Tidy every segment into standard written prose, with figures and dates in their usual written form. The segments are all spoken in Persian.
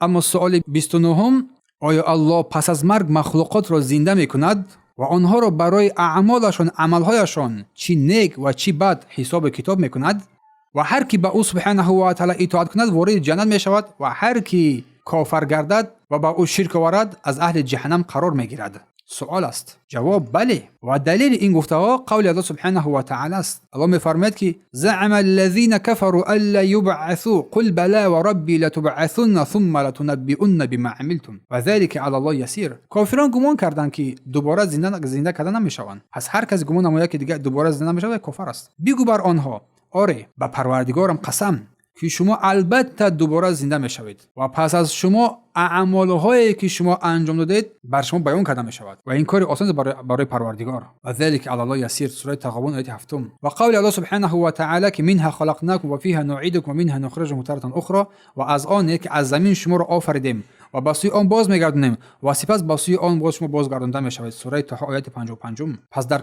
اما سوال 29: آیا الله پس از مرگ مخلوقات را زنده میکند و آنها را برای اعمالشان عملهایشان چی نیک و چی بد حساب کتاب میکند؟ و هر کی به او سبحانه و تعالی اطاعت کند وارد جنت می شود و هر کی کافر گردد و به او شرک آورد از اهل جهنم قرار می گیرد. سوال است. جواب: بله. و دلیل این گفته ها قول الله سبحانه و تعالی است. الله می فرماید که زعم الذين كفروا الا يبعثوا قل بلى وربي لتبعثن ثم لتنبئن بما عملتم و ذلك على الله يسير. کافران گمان کردند که دوباره زنده کردن نمیشوند. پس هر کس گمان نماید که دیگه دوباره زنده نمیشود کافر است. بگو بر آنها: آره، به پروردگارم قسم که شما البته دوباره زنده میشوید و پس از شما اعمالهایی که شما انجام دادید بر شما بیان کرده میشود و این کار آسان برای پروردگار. و ذلك علی الله یسیر. سوره تغابن آیه 7. و قول الله سبحانه و تعالی که منها خلقناکم و فیها نعیدکم و منها نخرجکم تارة اخرى. و از آن که از زمین شما را آفریدیم و به سوی آن باز میگردونیم و سپس به سوی آن باز شما بازگردانده میشوید. سوره طه آیه 55. پس در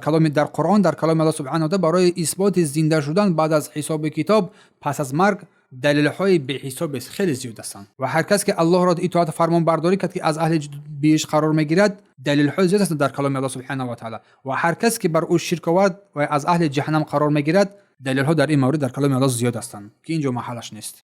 قرآن در کلام الله سبحانه و تعالی برای اثبات زنده شدن بعد از حساب کتاب پس از مرگ دلیل‌های به حساب خیلی زیاد هستند و هر کس که الله را اطاعت فرمان برداری کرد که از اهل بیش قرار میگیرد دلیل‌های زیاد هستند در کلام الله سبحانه و تعالی و هر کس که بر او شرک آورد و از اهل جهنم قرار میگیرد دلیل‌ها در این مورد در کلام الله زیاد هستند که اینجا محلش نیست.